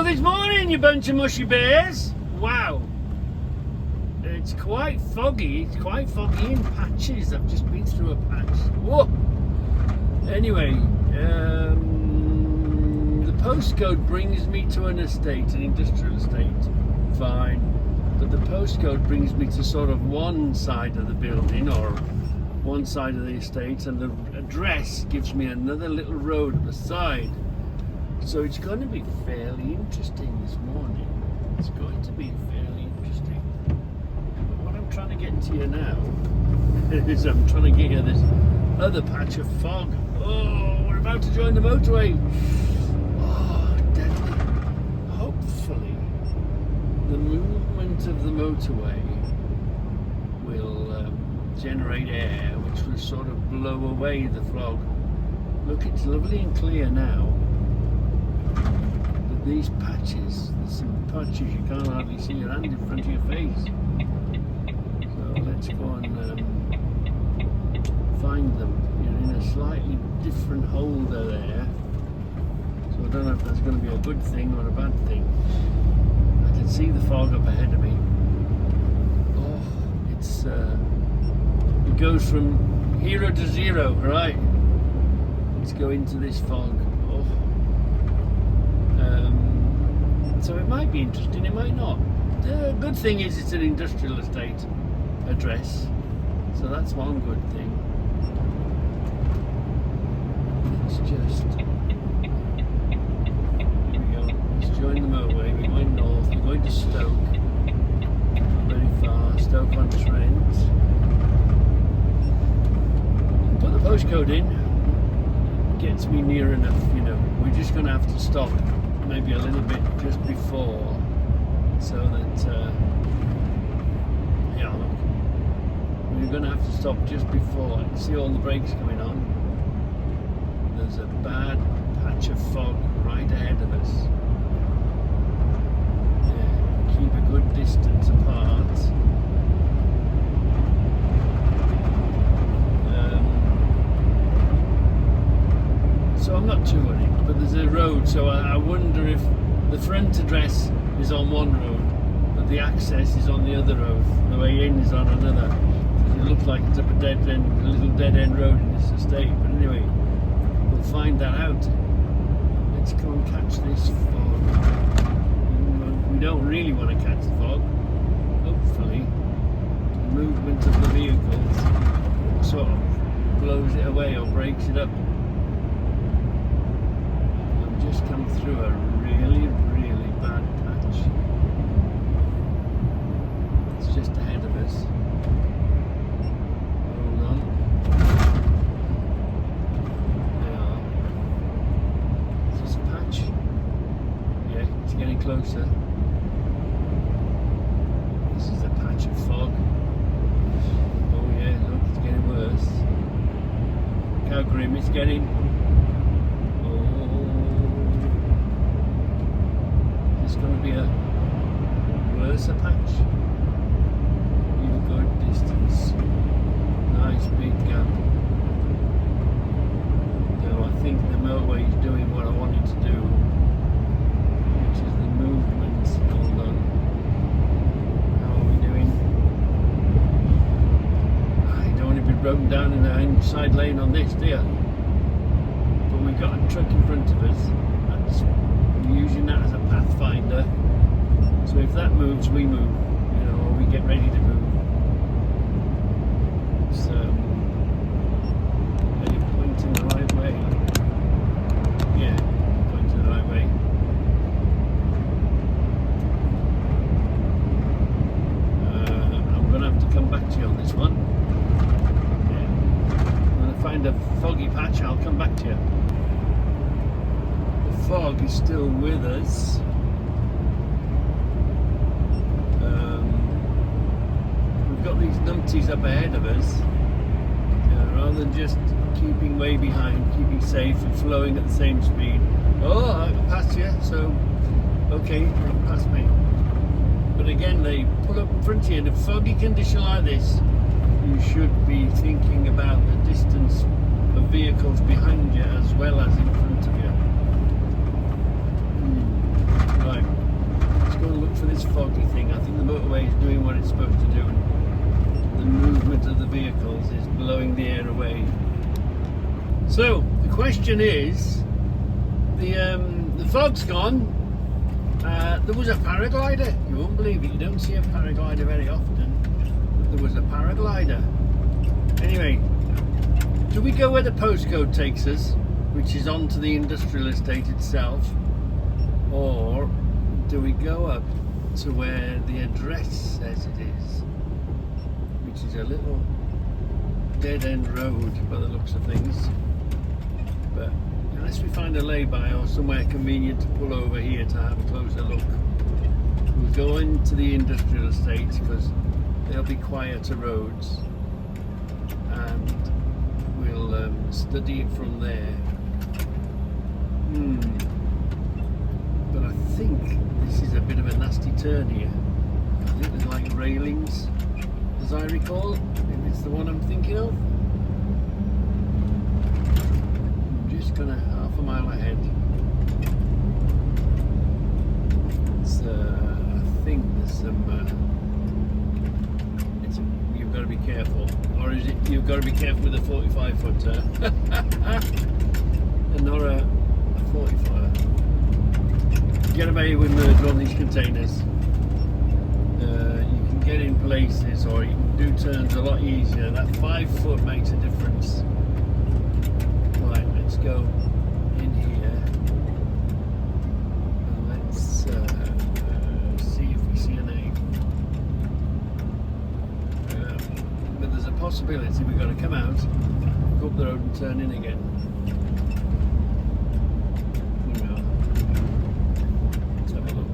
Hello this morning, you bunch of mushy bears. Wow. It's quite foggy. It's quite foggy in patches. I've just been through a patch. Whoa. Anyway, the postcode brings me to an estate, an industrial estate. Fine. But the postcode brings me to sort of one side of the building or one side of the estate, and the address gives me another little road at the side. So it's going to be fairly interesting this morning. It's going to be fairly interesting. But what I'm trying to get to you now is I'm trying to get you this other patch of fog. Oh, we're about to join the motorway. Oh, deadly. Hopefully, the movement of the motorway will generate air which will sort of blow away the fog. Look, it's lovely and clear now. But these patches, there's some patches you can't hardly see your hand in front of your face. So let's go and find them. You're in a slightly different holder there. So I don't know if that's going to be a good thing or a bad thing. I can see the fog up ahead of me. Oh, it's it goes from 0 to 0, right? Let's go into this fog. Oh. So it might be interesting, it might not. The good thing is it's an industrial estate address, so that's one good thing. It's just, here we go. Let's join the motorway. We're going north. We're going to Stoke. Very far. Stoke on Trent. Put the postcode in. Gets me near enough, you know. We're just going to have to stop maybe a little bit just before, so that yeah, look, we're going to have to stop just before. I can see all the brakes coming on. There's a bad patch of fog right ahead of us. Yeah, keep a good distance apart. So I'm not too worried, but there's a road, so I wonder if the front address is on one road, but the access is on the other road. The way in is on another. It looks like it's up a dead end, a little dead end road in this estate. But anyway, we'll find that out. Let's go and catch this fog. We don't really want to catch the fog. Hopefully, the movement of the vehicles sort of blows it away or breaks it up. Just come through a really, really bad patch. It's just ahead of us. Hold on. There are. Is this a patch? Yeah, it's getting closer. This is a patch of fog. Oh yeah, look, it's getting worse. Look how grim it's getting. It's going to be a worse patch. Keep a good distance. Nice big gap. So I think the motorway is doing what I want it to do, which is the movement. Hold on. How are we doing? You don't want to be broken down in the inside lane on this, do you? But we've got a truck in front of us. We're using that as a pathfinder, so if that moves, we move, you know, or we get ready to move. So, are you pointing the right way? Yeah, pointing the right way. I'm going to have to come back to you on this one. Yeah. When I find a foggy patch, I'll come back to you. Fog is still with us. We've got these numpties up ahead of us. Rather than just keeping way behind, keeping safe and flowing at the same speed. Oh, I passed you, so okay, you can pass me. But again, they pull up in front of you in a foggy condition like this. You should be thinking about the distance of vehicles behind you as well as in front of you. Right. this foggy thing. I think the motorway is doing what it's supposed to do. And the movement of the vehicles is blowing the air away. So the question is, the fog's gone. There was a paraglider. You won't believe it. You don't see a paraglider very often. But there was a paraglider. Anyway, do we go where the postcode takes us, which is onto the industrial estate itself, or do we go up to where the address says it is, which is a little dead-end road by the looks of things? But unless we find a lay-by or somewhere convenient to pull over here to have a closer look, we'll go into the industrial estate because there'll be quieter roads, and we'll study it from there. But I think this is a bit of a nasty turn here. I think there's like railings, as I recall, if it's the one I'm thinking of. I'm just gonna half a mile ahead. It's, I think there's some. You've got to be careful, or is it you've got to be careful with a 45 footer and not a 45. Get away with merge on these containers. You can get in places, or you can do turns a lot easier. That 5 foot makes a difference. Right, let's go in here and let's see if we see a name. But there's a possibility we've got to come out, go up the road and turn in again. Here we are. Let's have a look.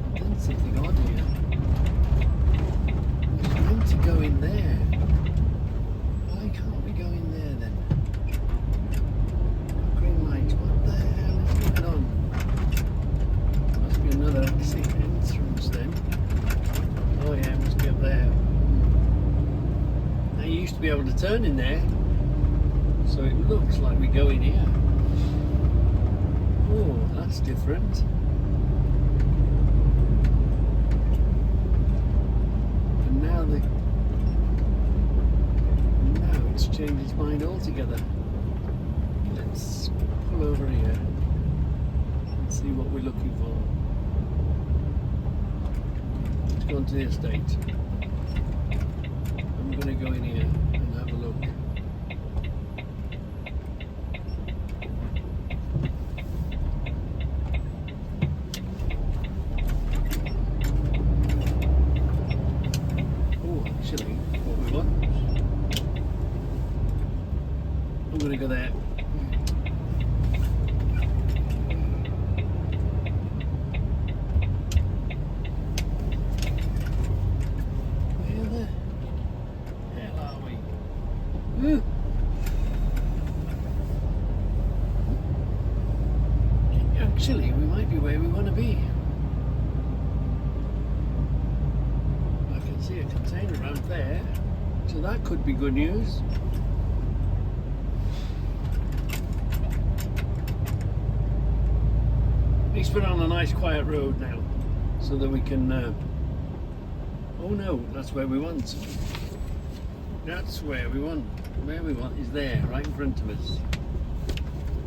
I've done something odd here. We're meant to go in there. Why can't we go in there then? Green light, what the hell is going on? Must be another exit entrance then. Oh yeah, it must be up there. Now you used to be able to turn in there, so it looks like we go in here. Oh, that's different. And now it's changed its mind altogether. Let's pull over here and see what we're looking for. Let's go onto the estate. I'm going to go in here and have a look. Oh, actually, what we want. I'm going to go there. Actually, we might be where we want to be. I can see a container around there, so that could be good news. At least we're on a nice quiet road now, so that we can... oh no, that's where we want. That's where we want. Where we want is there, right in front of us.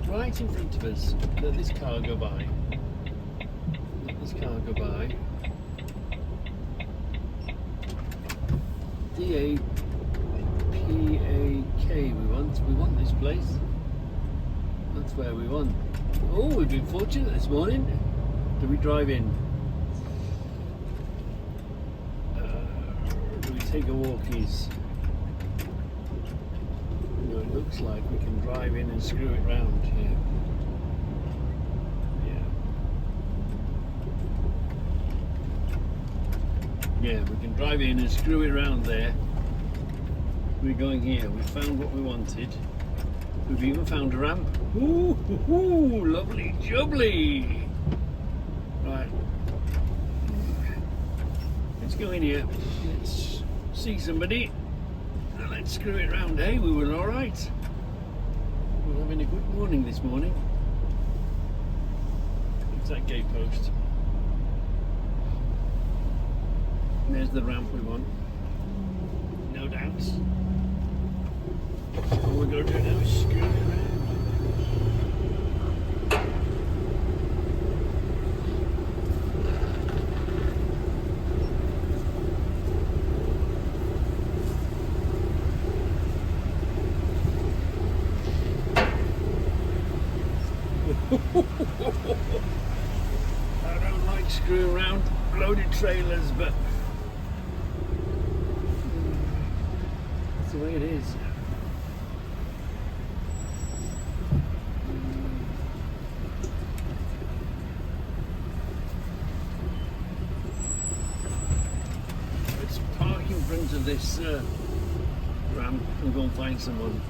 Right in front of us. Let this car go by. Let this car go by. D-A-P-A-K we want this place. That's where we want. Oh, we've been fortunate this morning. Do we drive in? Do we take a walkies? No, it looks like we can drive in and screw it round here. Yeah, we can drive in and screw it round there. We're going here. We found what we wanted. We've even found a ramp. Ooh, lovely jubbly. Right. Let's go in here. Let's see somebody. let's screw it round, eh? We were alright. We're having a good morning this morning. It's that gate post. And there's the ramp we want. No doubts. All we're going to do now is screw it around. I don't like screwing around loaded trailers, but that's the way it is. Let's park in front of this ramp and go and find someone.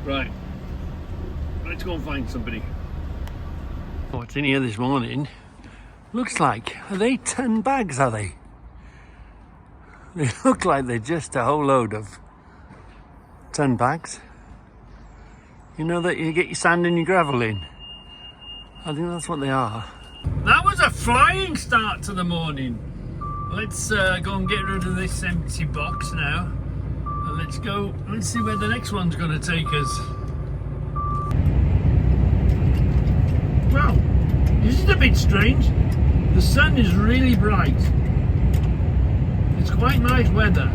Right, let's go and find somebody. What's in here this morning? Looks like, are they 10 bags, are they? They look like they're just a whole load of 10 bags. You know that you get your sand and your gravel in? I think that's what they are. That was a flying start to the morning. Let's go and get rid of this empty box now. Let's go, let's see where the next one's going to take us. Well, this is a bit strange. The sun is really bright. It's quite nice weather.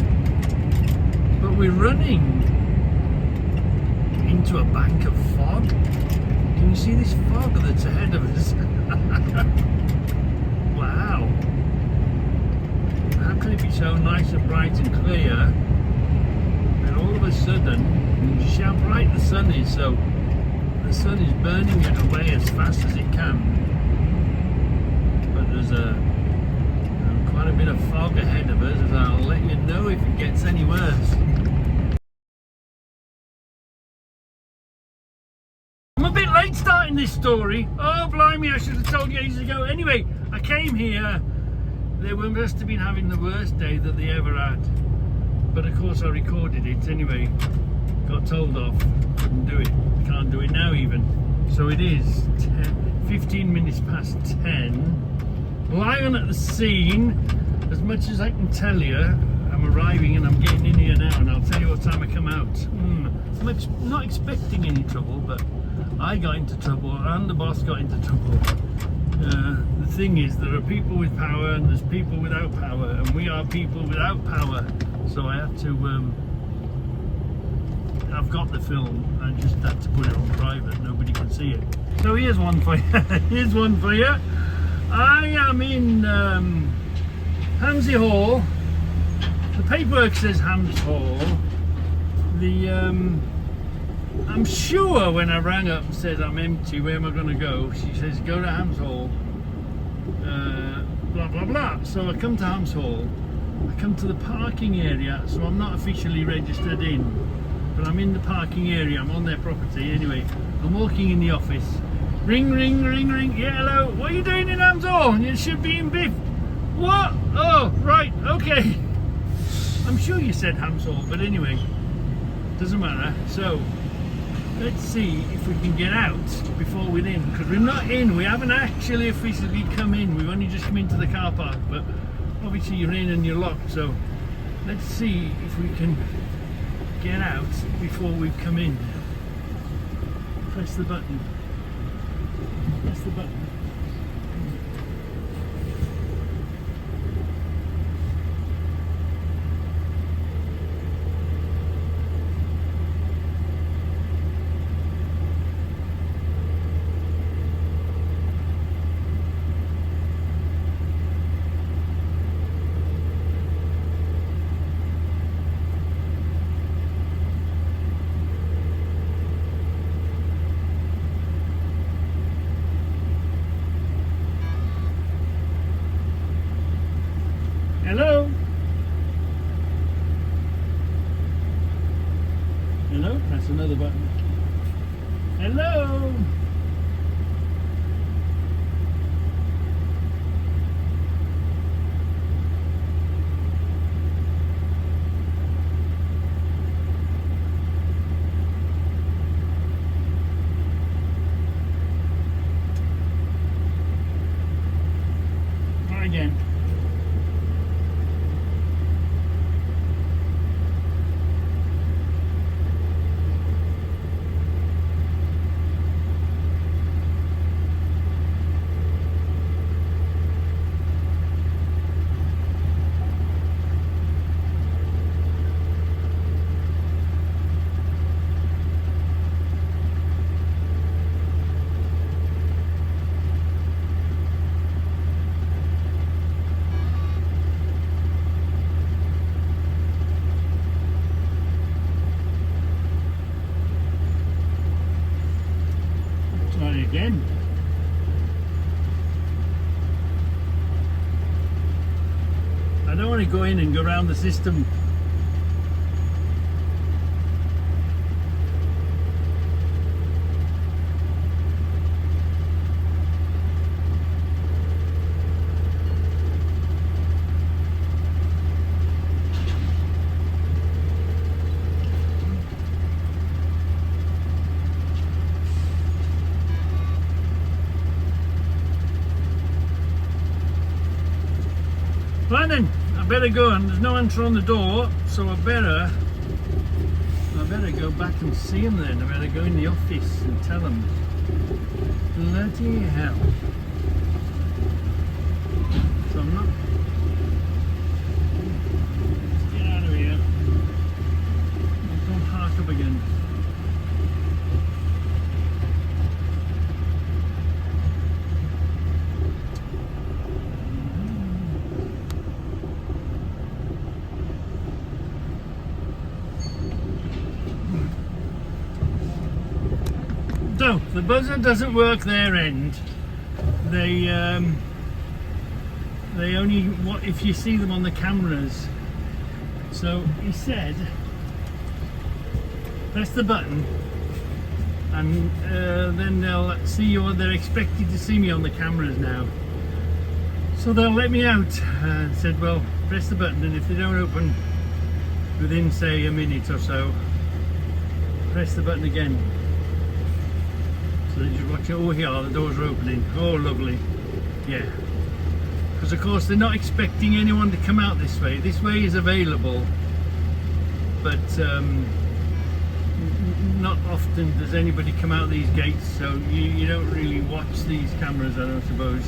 But we're running into a bank of fog. Can you see this fog that's ahead of us? Wow. How can it be so nice and bright and clear? All of a sudden, you see how bright the sun is, so the sun is burning it away as fast as it can. But there's quite a bit of fog ahead of us, and I'll let you know if it gets any worse. I'm a bit late starting this story. Oh, blimey, I should have told you ages ago. Anyway, I came here. They must have been having the worst day that they ever had. But of course I recorded it anyway, got told off, couldn't do it, can't do it now even. So it is 15 minutes past 10, lying at the scene. As much as I can tell you, I'm arriving and I'm getting in here now, and I'll tell you what time I come out. I'm not expecting any trouble, but I got into trouble and the boss got into trouble. The thing is, there are people with power and there's people without power, and we are people without power. So I have to, I've got the film, I just had to put it on private, nobody can see it. So here's one for you, here's one for you. I am in Hamsey Hall. The paperwork says Hams Hall. I'm sure when I rang up and said I'm empty, where am I going to go? She says, go to Hams Hall, blah, blah, blah. So I come to Hams Hall. I come to the parking area, so I'm not officially registered in, but I'm in the parking area, I'm on their property. Anyway, I'm walking in the office. Ring, ring, ring, ring. Yeah, hello. What are you doing in Hams Hall? You should be in Biff. What? Oh, right, okay. I'm sure you said Hams Hall, but anyway, doesn't matter. So, let's see if we can get out before we're in, because we're not in. We haven't actually officially come in. We've only just come into the car park, but obviously you're in and you're locked, so let's see if we can get out before we come in. Press the button. Press the button. another button. Hello. Try again. Try it again. I don't want to go in and go around the system. Right then, I better go, and there's no answer on the door, so I better go back and see him then. I better go in the office and tell him. Bloody hell. So I'm not... Let's get out of here. Don't park up again. So the buzzer doesn't work their end. They only what if you see them on the cameras. So he said, press the button, and then they'll see you. They're expected to see me on the cameras now. So they'll let me out. And said, well, press the button, and if they don't open within say a minute or so, press the button again. So you watch it. Oh, here the doors are opening. Oh, lovely. Yeah. Because of course they're not expecting anyone to come out this way. This way is available, but not often does anybody come out these gates. So you don't really watch these cameras, I don't suppose,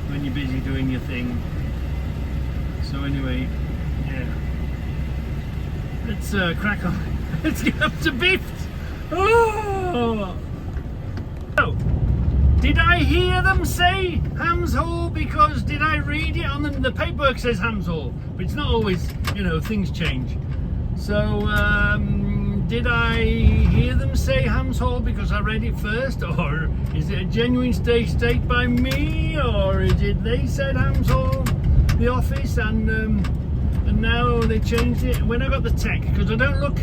when you're busy doing your thing. So anyway, yeah. Let's crack on. Let's get up to Bift. Oh. Oh, did I hear them say Hams Hall? Because did I read it on the paperwork says Hams Hall, but it's not always, you know, things change. So did I hear them say Hams Hall because I read it first, or is it a genuine state by me, or did they said Hams Hall, the office, and now they changed it? When I got the tech, because I don't look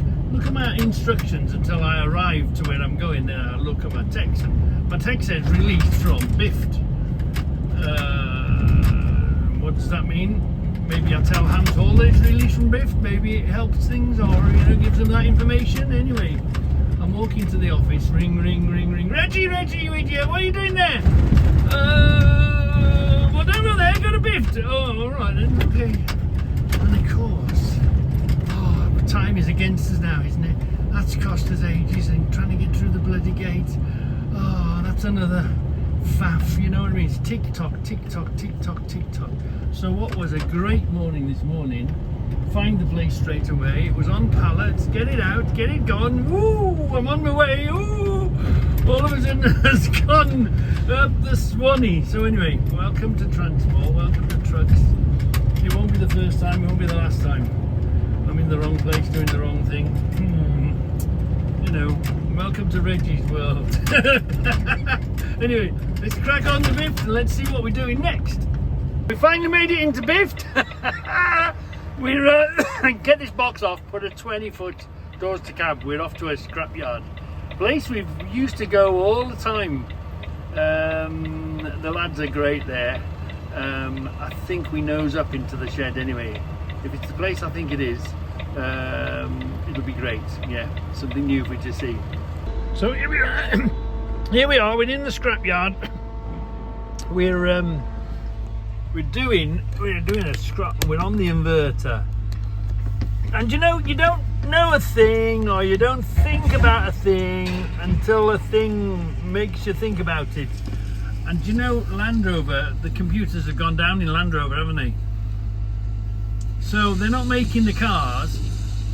at my instructions until I arrive to where I'm going, then I look at my text, and my text says released from Bift. What does that mean? Maybe I tell Hams Hall that it's released from Bift, maybe it helps things, or you know, gives them that information. Anyway, I'm walking to the office, ring, Reggie, you idiot, what are you doing there? Well, over there, go to Bift. Oh, alright then, okay. And of course, time is against us now, isn't it? That's cost us ages, and trying to get through the bloody gate. Oh, that's another faff, you know what I mean? It's tick tock. So what was a great morning this morning. Find the place straight away. It was on pallets. Get it out, get it gone. Ooh, I'm on my way. Ooh, all of a sudden it's gone up the Swanee. So anyway, welcome to Transport, welcome to Trucks. It won't be the first time, it won't be the last time. I'm in the wrong place doing the wrong thing. You know, welcome to Reggie's world. Anyway, let's crack on to Bift and let's see what we're doing next. We finally made it into Bift. We're get this box off, put a 20-foot doors to cab. We're off to a scrapyard. Place we used to go all the time. The lads are great there. I think we nose up into the shed anyway. If it's the place I think it is, it'll be great. Yeah, something new for you to see. So here we are. Here we are. We're in the scrapyard. We're doing a scrap. We're on the inverter. And you know, you don't know a thing, or you don't think about a thing until a thing makes you think about it. And you know, Land Rover, the computers have gone down in Land Rover, haven't they? So they're not making the cars,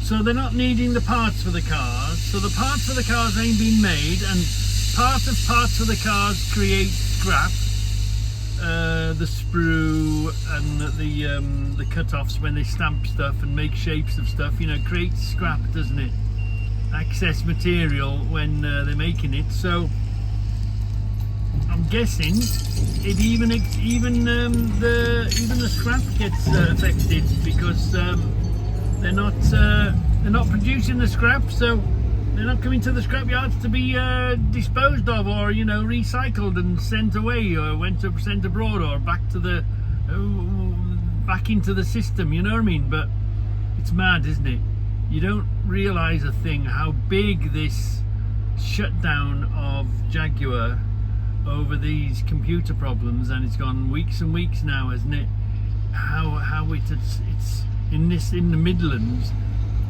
so they're not needing the parts for the cars, so the parts for the cars ain't been made, and parts of the cars create scrap. The sprue and the cut-offs when they stamp stuff and make shapes of stuff, you know, creates scrap, doesn't it? Excess material when they're making it. So I'm guessing it even the scrap gets affected, because they're not producing the scrap, so they're not coming to the scrapyards to be disposed of, or, you know, recycled and sent away, or sent abroad, or back to the back into the system. You know what I mean? But it's mad, isn't it? You don't realise a thing how big this shutdown of Jaguar over these computer problems, and it's gone weeks and weeks now, hasn't it? How it's in the Midlands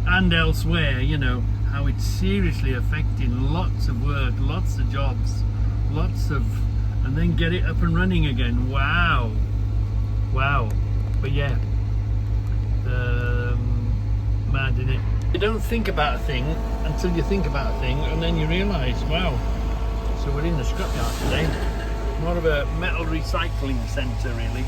and elsewhere, you know, how it's seriously affecting lots of work, lots of jobs, and then get it up and running again. Wow. But yeah, mad, innit? You don't think about a thing until you think about a thing, and then you realise, wow. So we're in the scrapyard today, more of a metal recycling centre really.